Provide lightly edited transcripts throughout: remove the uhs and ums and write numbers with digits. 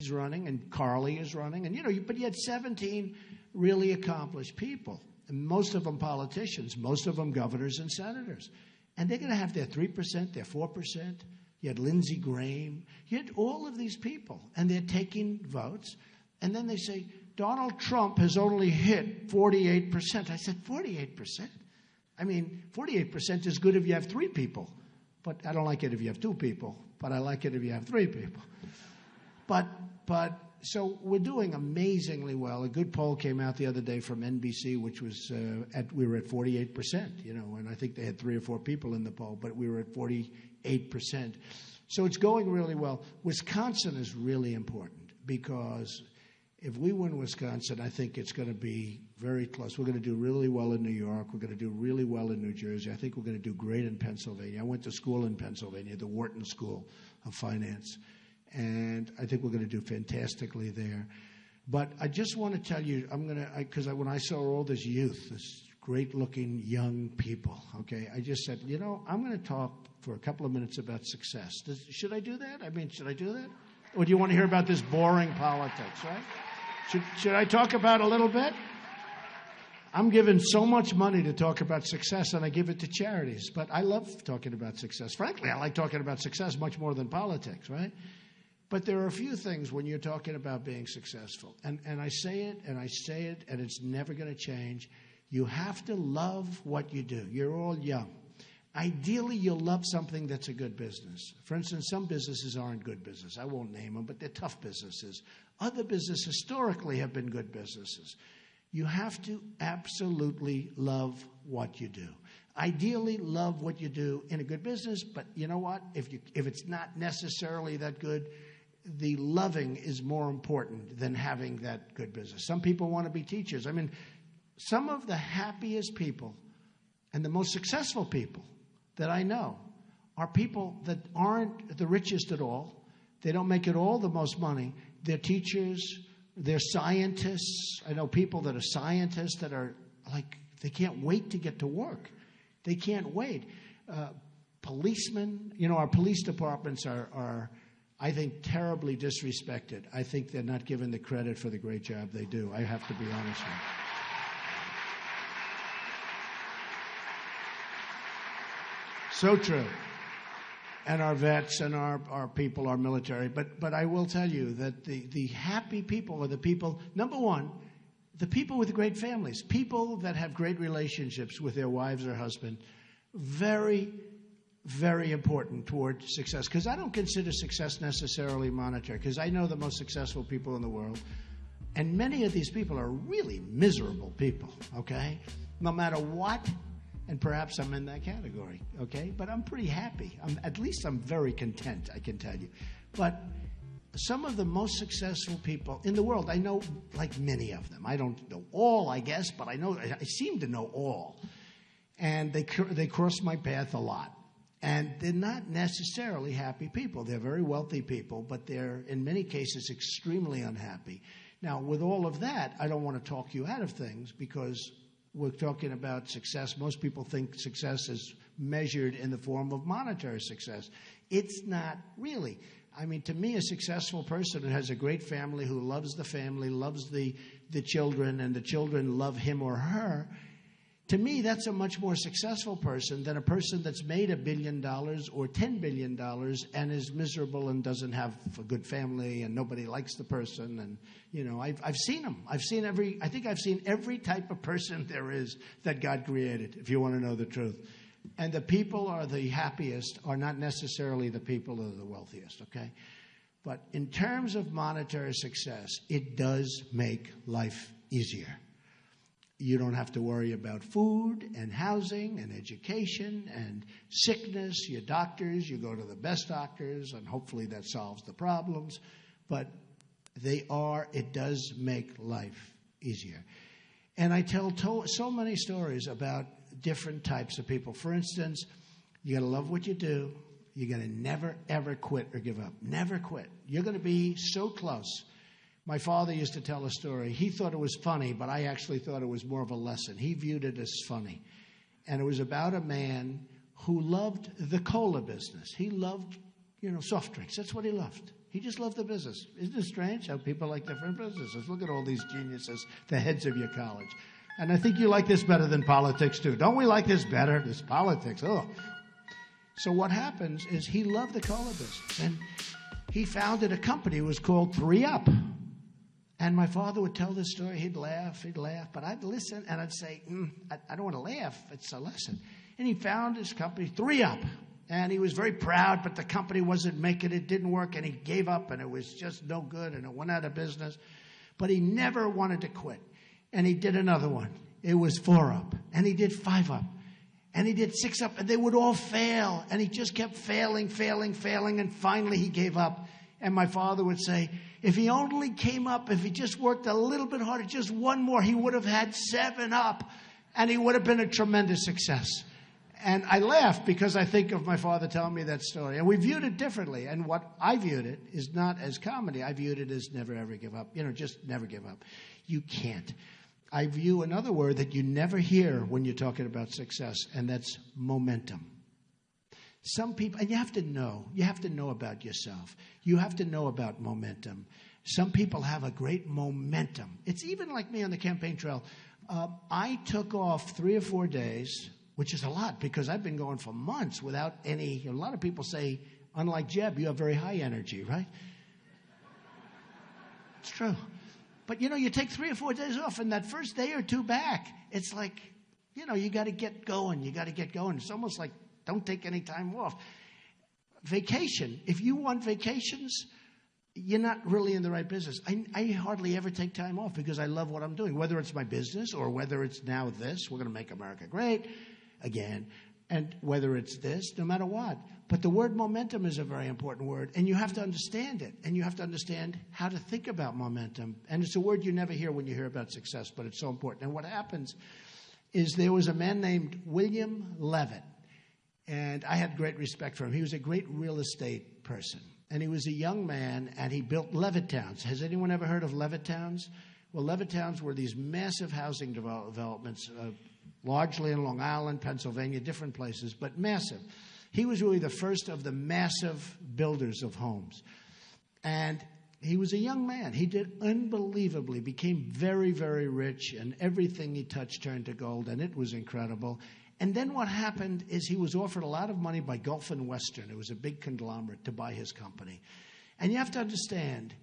is running, and Carly is running, and but you had 17 really accomplished people, and most of them politicians, most of them governors and senators, and they're going to have their 3%, their 4%. You had Lindsey Graham. You had all of these people, and they're taking votes, and then they say, Donald Trump has only hit 48%. I said, 48%? I mean, 48% is good if you have 3 people, but I don't like it if you have 2 people, but I like it if you have 3 people. But so we're doing amazingly well. A good poll came out the other day from NBC, which was we were at 48%, and I think they had 3 or 4 people in the poll, but we were at 48%. So it's going really well. Wisconsin is really important because if we win Wisconsin, I think it's going to be very close. We're going to do really well in New York. We're going to do really well in New Jersey. I think we're going to do great in Pennsylvania. I went to school in Pennsylvania, the Wharton School of Finance, and I think we're going to do fantastically there. But I just want to tell you, because when I saw all this youth, this great-looking young people, okay, I just said, I'm going to talk for a couple of minutes about success. Should I do that? Should I do that? Or do you want to hear about this boring politics, right? Should I talk about a little bit? I'm given so much money to talk about success, and I give it to charities. But I love talking about success. Frankly, I like talking about success much more than politics, right? But there are a few things when you're talking about being successful. And I say it, and it's never going to change. You have to love what you do. You're all young. Ideally, you'll love something that's a good business. For instance, some businesses aren't good business. I won't name them, but they're tough businesses. Other businesses historically have been good businesses. You have to absolutely love what you do. Ideally, love what you do in a good business, but you know what? If it's not necessarily that good, the loving is more important than having that good business. Some people want to be teachers. Some of the happiest people and the most successful people that I know are people that aren't the richest at all. They don't make it all the most money. They're teachers. They're scientists. I know people that are scientists that are like, they can't wait to get to work. They can't wait. Policemen, our police departments are, I think, terribly disrespected. I think they're not given the credit for the great job they do. I have to be honest with you. So true. And our vets and our people, our military. But I will tell you that the happy people are the people, number one, the people with great families, people that have great relationships with their wives or husband. Very, very important toward success. Because I don't consider success necessarily monetary. Because I know the most successful people in the world. And many of these people are really miserable people, okay? No matter what. And perhaps I'm in that category, okay? But I'm pretty happy. At least I'm very content, I can tell you. But some of the most successful people in the world, I know like many of them. I don't know all, I guess, but I seem to know all. And they cross my path a lot. And they're not necessarily happy people. They're very wealthy people, but they're, in many cases, extremely unhappy. Now, with all of that, I don't want to talk you out of things because we're talking about success. Most people think success is measured in the form of monetary success. It's not really. To me, a successful person who has a great family, who loves the family, loves the children, and the children love him or her, to me, that's a much more successful person than a person that's made $1 billion or $10 billion and is miserable and doesn't have a good family and nobody likes the person. And, I've seen them. I think I've seen every type of person there is that God created, if you want to know the truth. And the people are the happiest are not necessarily the people that are the wealthiest, okay? But in terms of monetary success, it does make life easier. You don't have to worry about food and housing and education and sickness. Your doctors, you go to the best doctors, and hopefully that solves the problems. But it does make life easier. And I tell so many stories about different types of people. For instance, you got to love what you do. You got to never, ever quit or give up. Never quit. You're going to be so close. My father used to tell a story. He thought it was funny, but I actually thought it was more of a lesson. He viewed it as funny. And it was about a man who loved the cola business. He loved, soft drinks. That's what he loved. He just loved the business. Isn't it strange how people like different businesses? Look at all these geniuses, the heads of your college. And I think you like this better than politics, too. Don't we like this better? This politics, oh. So what happens is he loved the cola business. And he founded a company. It was called 3 Up. And my father would tell this story. He'd laugh. But I'd listen, and I'd say, I don't want to laugh. It's a lesson. And he found his company, 3 Up. And he was very proud, but the company wasn't making it. Didn't work, and he gave up, and it was just no good, and it went out of business. But he never wanted to quit. And he did another one. It was 4 Up. And he did 5 Up. And he did 6 Up, and they would all fail. And he just kept failing. And finally he gave up. And my father would say, if he only came up, if he just worked a little bit harder, just one more, he would have had 7 Up. And he would have been a tremendous success. And I laugh because I think of my father telling me that story. And we viewed it differently. And what I viewed it is not as comedy. I viewed it as never, ever give up. Just never give up. You can't. I view another word that you never hear when you're talking about success, and that's momentum. Some people, and you have to know about yourself. You have to know about momentum. Some people have a great momentum. It's even like me on the campaign trail. I took off 3 or 4 days, which is a lot because I've been going for months without any. A lot of people say, unlike Jeb, you have very high energy, right? It's true. But, you take 3 or 4 days off, and that first day or 2 back, it's like, you got to get going. It's almost like don't take any time off. Vacation. If you want vacations, you're not really in the right business. I hardly ever take time off because I love what I'm doing, whether it's my business or whether it's now this. We're going to make America great again. And whether it's this, no matter what. But the word momentum is a very important word, and you have to understand it. And you have to understand how to think about momentum. And it's a word you never hear when you hear about success, but it's so important. And what happens is there was a man named William Levitt, and I had great respect for him. He was a great real estate person. And he was a young man, and he built Levittowns. Has anyone ever heard of Levittowns? Well, Levittowns were these massive housing developments, largely in Long Island, Pennsylvania, different places, but massive. He was really the first of the massive builders of homes. And he was a young man. He did unbelievably, became very, very rich, and everything he touched turned to gold, and it was incredible. And then what happened is he was offered a lot of money by Gulf and Western. It was a big conglomerate to buy his company. And you have to understand,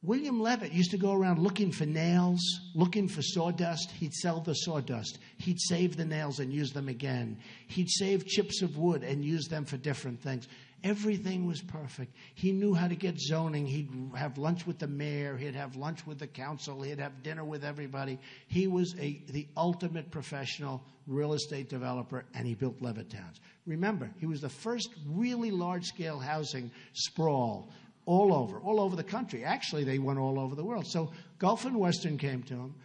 William Levitt used to go around looking for nails, looking for sawdust. He'd sell the sawdust. He'd save the nails and use them again. He'd save chips of wood and use them for different things. Everything was perfect. He knew how to get zoning. He'd have lunch with the mayor. He'd have lunch with the council. He'd have dinner with everybody. He was the ultimate professional real estate developer, and he built Levittowns. Remember, he was the first really large-scale housing sprawl all over the country. Actually, they went all over the world. So Gulf and Western came to him,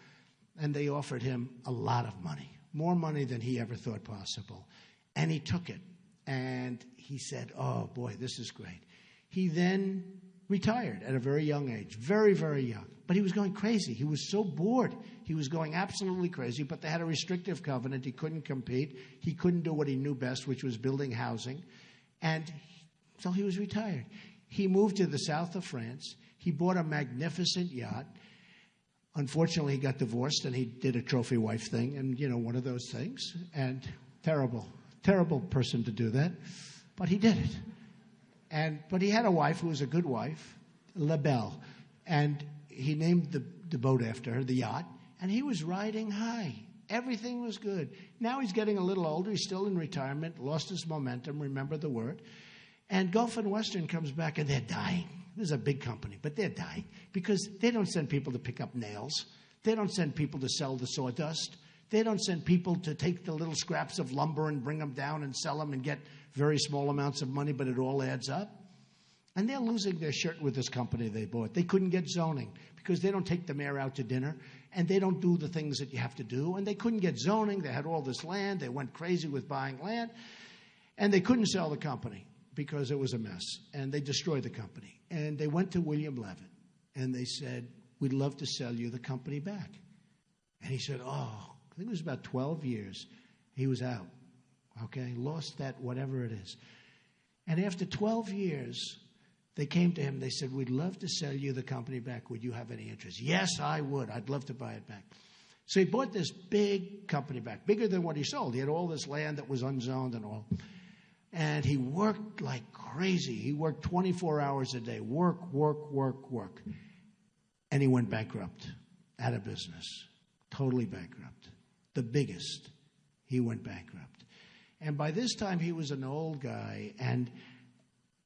and they offered him a lot of money, more money than he ever thought possible. And he took it, and he said, oh, boy, this is great. He then retired at a very young age, very, very young. But he was going crazy. He was so bored. He was going absolutely crazy, but they had a restrictive covenant. He couldn't compete. He couldn't do what he knew best, which was building housing. And so he was retired. He moved to the south of France. He bought a magnificent yacht. Unfortunately, he got divorced, and he did a trophy wife thing, and, one of those things. And terrible person to do that. But he did it. But he had a wife who was a good wife, La Belle. And he named the boat after her, the yacht. And he was riding high. Everything was good. Now he's getting a little older. He's still in retirement, lost his momentum, remember the word. And Gulf and Western comes back, and they're dying. This is a big company, but they're dying because they don't send people to pick up nails. They don't send people to sell the sawdust. They don't send people to take the little scraps of lumber and bring them down and sell them and get very small amounts of money, but it all adds up. And they're losing their shirt with this company they bought. They couldn't get zoning because they don't take the mayor out to dinner, and they don't do the things that you have to do. And they couldn't get zoning. They had all this land. They went crazy with buying land. And they couldn't sell the company because it was a mess. And they destroyed the company. And they went to William Levitt, and they said, we'd love to sell you the company back. And he said, I think it was about 12 years. He was out, okay? Lost that, whatever it is. And after 12 years, They came to him. They said, we'd love to sell you the company back. Would you have any interest? Yes, I would. I'd love to buy it back. So he bought this big company back, bigger than what he sold. He had all this land that was unzoned and all. And he worked like crazy. He worked 24 hours a day. Work. And he went bankrupt, out of business, totally bankrupt. The biggest, he went bankrupt. And by this time, he was an old guy, and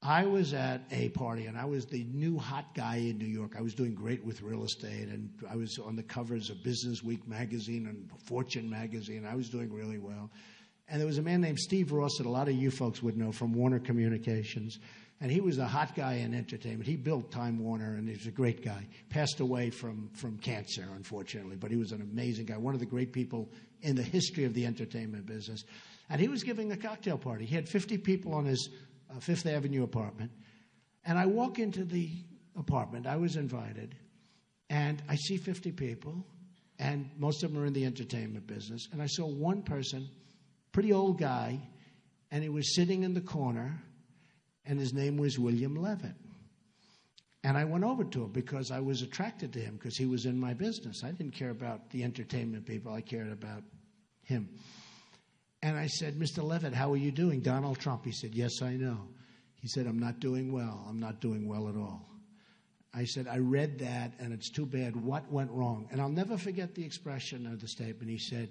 I was at a party, and I was the new hot guy in New York. I was doing great with real estate, and I was on the covers of Business Week magazine and Fortune magazine. I was doing really well. And there was a man named Steve Ross that a lot of you folks would know from Warner Communications, and he was a hot guy in entertainment. He built Time Warner, and he was a great guy. Passed away from cancer, unfortunately, but he was an amazing guy, one of the great people in the history of the entertainment business. And he was giving a cocktail party. He had 50 people on his Fifth Avenue apartment. And I walk into the apartment. I was invited. And I see 50 people. And most of them are in the entertainment business. And I saw one person, pretty old guy. And he was sitting in the corner. And his name was William Levitt. And I went over to him because I was attracted to him because he was in my business. I didn't care about the entertainment people. I cared about him. And I said, Mr. Levitt, how are you doing? Donald Trump. He said, yes, I know. He said, I'm not doing well. I'm not doing well at all. I said, I read that, and it's too bad. What went wrong? And I'll never forget the expression of the statement. He said,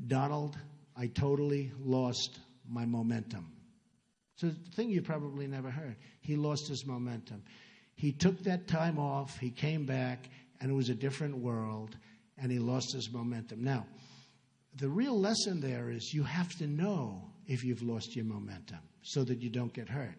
Donald, I totally lost my momentum. So the thing you probably never heard. He lost his momentum. He took that time off. He came back, and it was a different world, and he lost his momentum. Now, the real lesson there is you have to know if you've lost your momentum so that you don't get hurt.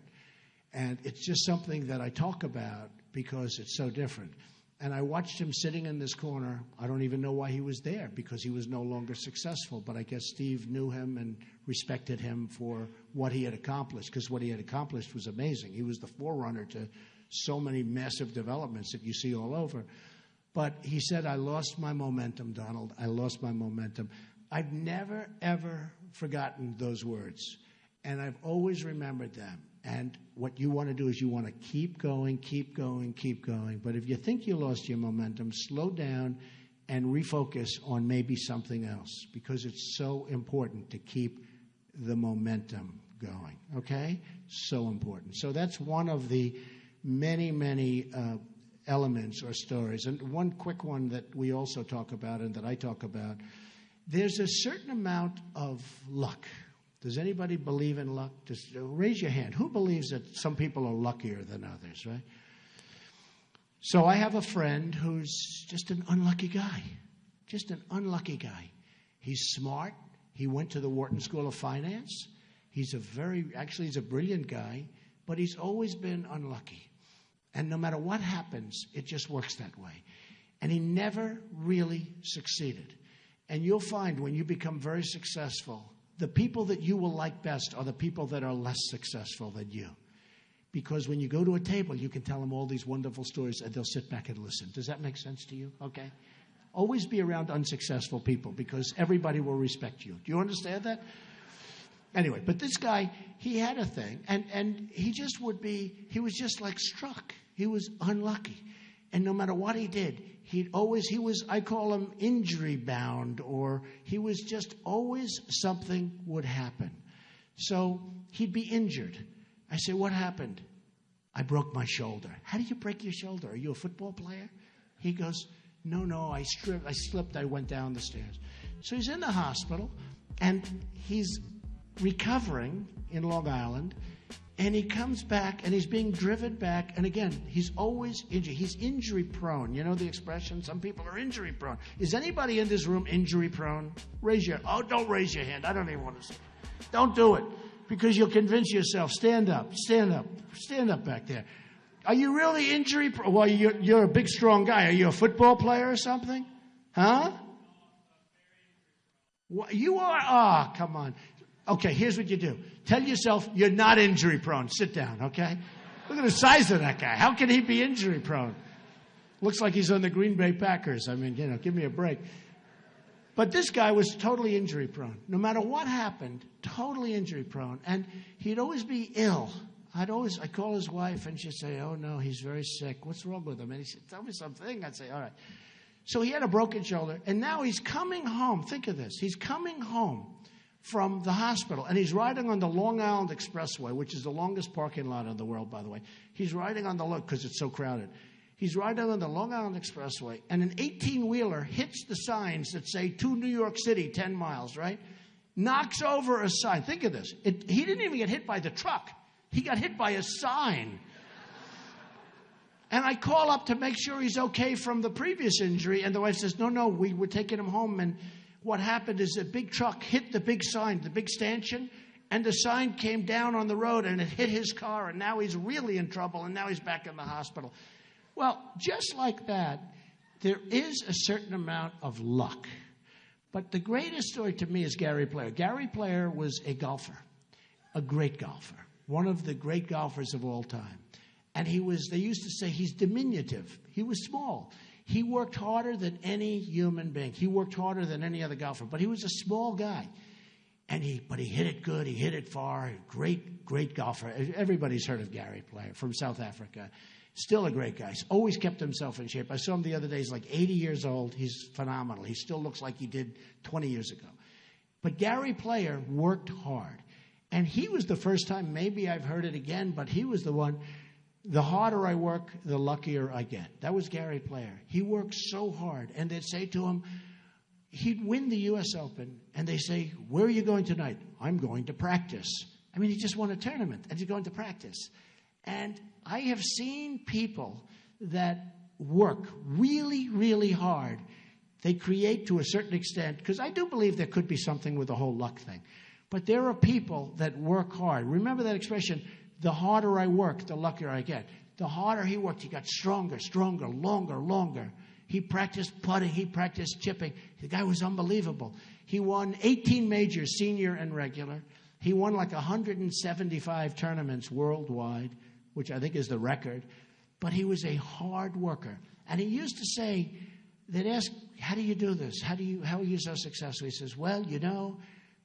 And it's just something that I talk about because it's so different. And I watched him sitting in this corner. I don't even know why he was there because he was no longer successful. But I guess Steve knew him and respected him for what he had accomplished because what he had accomplished was amazing. He was the forerunner to so many massive developments that you see all over. But he said, I lost my momentum, Donald. I lost my momentum. I've never, ever forgotten those words, and I've always remembered them. And what you want to do is you want to keep going. But if you think you lost your momentum, slow down and refocus on maybe something else because it's so important to keep the momentum going, okay? So important. So that's one of the many elements or stories. And one quick one that we also talk about and that I talk about, there's a certain amount of luck. Does anybody believe in luck? Just raise your hand. Who believes that some people are luckier than others, right? So I have a friend who's just an unlucky guy. Just an unlucky guy. He's smart. He went to the Wharton School of Finance. He's a brilliant guy, but he's always been unlucky. And no matter what happens, it just works that way. And he never really succeeded. And you'll find when you become very successful, the people that you will like best are the people that are less successful than you. Because when you go to a table, you can tell them all these wonderful stories and they'll sit back and listen. Does that make sense to you? Okay. Always be around unsuccessful people because everybody will respect you. Do you understand that? Anyway, but this guy, he had a thing and he was just like struck. He was unlucky. And no matter what he did, I call him injury bound, or he was just always something would happen. So he'd be injured. I say, what happened? I broke my shoulder. How do you break your shoulder? Are you a football player? He goes, no, I slipped, I went down the stairs. So he's in the hospital, and he's recovering in Long Island, and he comes back, and he's being driven back. And again, he's always injured. He's injury prone. You know the expression? Some people are injury prone. Is anybody in this room injury prone? Don't raise your hand. I don't even want to say it. Don't do it because you'll convince yourself. Stand up back there. Are you really injury prone? Well, you're a big, strong guy. Are you a football player or something? Huh? You are? Come on. Okay, here's what you do. Tell yourself you're not injury prone. Sit down, okay? Look at the size of that guy. How can he be injury prone? Looks like he's on the Green Bay Packers. I mean, give me a break. But this guy was totally injury prone. No matter what happened, totally injury prone. And he'd always be ill. I'd call his wife, and she'd say, oh, no, he's very sick. What's wrong with him? And he said, tell me something. I'd say, all right. So he had a broken shoulder, and now he's coming home. Think of this. He's coming home from the hospital, and he's riding on the Long Island Expressway, which is the longest parking lot in the world, by the way. He's riding on because it's so crowded. He's riding on the Long Island Expressway, and an 18-wheeler hits the signs that say, to New York City, 10 miles, right? Knocks over a sign. Think of this. He didn't even get hit by the truck. He got hit by a sign. And I call up to make sure he's okay from the previous injury. And the wife says, no, we were taking him home. And what happened is a big truck hit the big sign, the big stanchion. And the sign came down on the road and it hit his car. And now he's really in trouble. And now he's back in the hospital. Well, just like that, there is a certain amount of luck. But the greatest story to me is Gary Player. Gary Player was a golfer, a great golfer. One of the great golfers of all time. And they used to say he's diminutive. He was small. He worked harder than any human being. He worked harder than any other golfer. But he was a small guy. But he hit it good. He hit it far. Great golfer. Everybody's heard of Gary Player from South Africa. Still a great guy. He's always kept himself in shape. I saw him the other day. He's like 80 years old. He's phenomenal. He still looks like he did 20 years ago. But Gary Player worked hard. And he was the first time, maybe I've heard it again, but he was the one, the harder I work, the luckier I get. That was Gary Player. He worked so hard. And they'd say to him, he'd win the U.S. Open, and they say, where are you going tonight? I'm going to practice. I mean, he just won a tournament, and he's going to practice. And I have seen people that work really, really hard. They create to a certain extent, because I do believe there could be something with the whole luck thing. But there are people that work hard. Remember that expression, the harder I work, the luckier I get. The harder he worked, he got stronger, longer. He practiced putting, he practiced chipping. The guy was unbelievable. He won 18 majors, senior and regular. He won like 175 tournaments worldwide, which I think is the record. But he was a hard worker. And he used to say, they'd ask, how do you do this? How are you so successful? He says, well,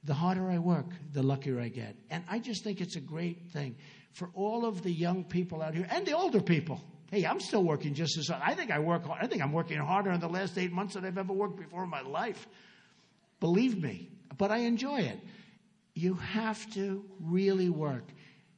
the harder I work, the luckier I get. And I just think it's a great thing for all of the young people out here and the older people. Hey, I'm still working just as hard. I think I work hard. I think I'm working harder in the last 8 months than I've ever worked before in my life. Believe me. But I enjoy it. You have to really work.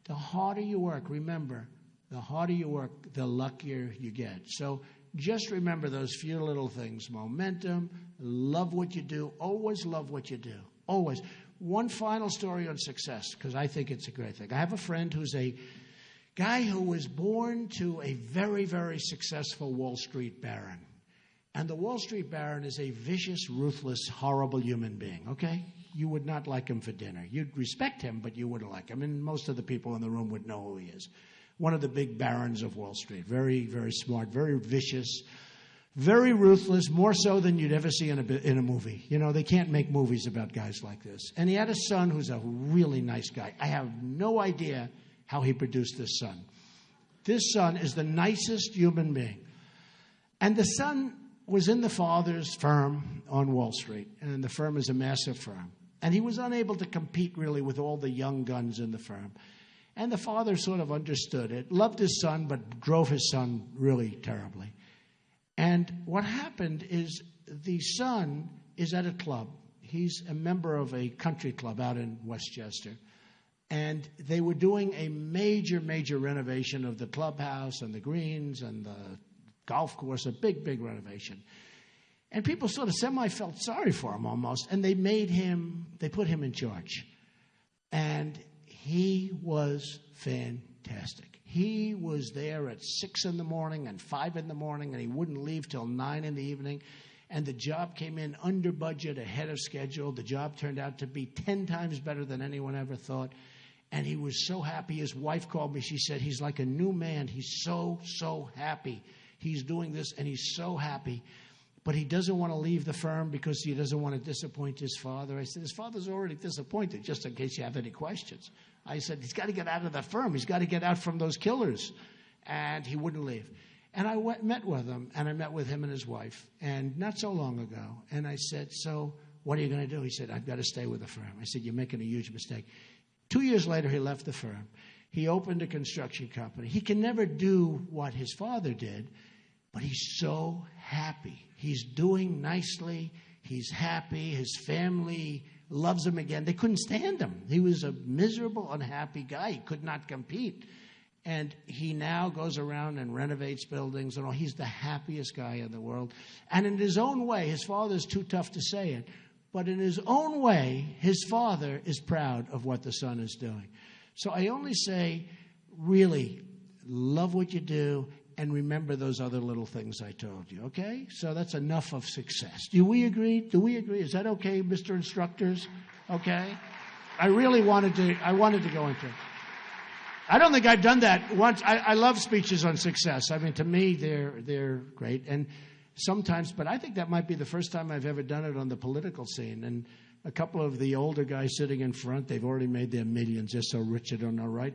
The harder you work, remember, the harder you work, the luckier you get. So just remember those few little things. Momentum, love what you do, always love what you do. Always. One final story on success, because I think it's a great thing. I have a friend who's a guy who was born to a very, very successful Wall Street baron. And the Wall Street baron is a vicious, ruthless, horrible human being, okay? You would not like him for dinner. You'd respect him, but you wouldn't like him. And most of the people in the room would know who he is. One of the big barons of Wall Street. Very, very smart, very vicious, very ruthless, more so than you'd ever see in a movie. They can't make movies about guys like this. And he had a son who's a really nice guy. I have no idea how he produced this son. This son is the nicest human being. And the son was in the father's firm on Wall Street. And the firm is a massive firm. And he was unable to compete really with all the young guns in the firm. And the father sort of understood it, loved his son, but drove his son really terribly. And what happened is the son is at a club. He's a member of a country club out in Westchester. And they were doing a major, major renovation of the clubhouse and the greens and the golf course, a big, big renovation. And people sort of semi-felt sorry for him almost. And they put him in charge. And he was fantastic. He was there at 6 in the morning and 5 in the morning, and he wouldn't leave till 9 in the evening. And the job came in under budget, ahead of schedule. The job turned out to be 10 times better than anyone ever thought. And he was so happy. His wife called me. She said, he's like a new man. He's so, so happy. He's doing this, and he's so happy. But he doesn't want to leave the firm because he doesn't want to disappoint his father. I said, his father's already disappointed, just in case you have any questions. I said, he's got to get out of the firm. He's got to get out from those killers. And he wouldn't leave. And I met with him, and I met with him and his wife, and not so long ago. And I said, so what are you going to do? He said, I've got to stay with the firm. I said, you're making a huge mistake. 2 years later, he left the firm. He opened a construction company. He can never do what his father did, but he's so happy. He's doing nicely. He's happy. His family loves him again. They couldn't stand him. He was a miserable, unhappy guy. He could not compete. And he now goes around and renovates buildings and all. He's the happiest guy in the world. And in his own way, his father's too tough to say it, but in his own way, his father is proud of what the son is doing. So I only say, really, love what you do and remember those other little things I told you, okay? So that's enough of success. Do we agree? Do we agree? Is that okay, Mr. Instructors? Okay? I really wanted to go into it. I don't think I've done that once. I love speeches on success. I mean, to me, they're great. And sometimes, but I think that might be the first time I've ever done it on the political scene. And a couple of the older guys sitting in front, they've already made their millions. They're so rich, I don't know, right?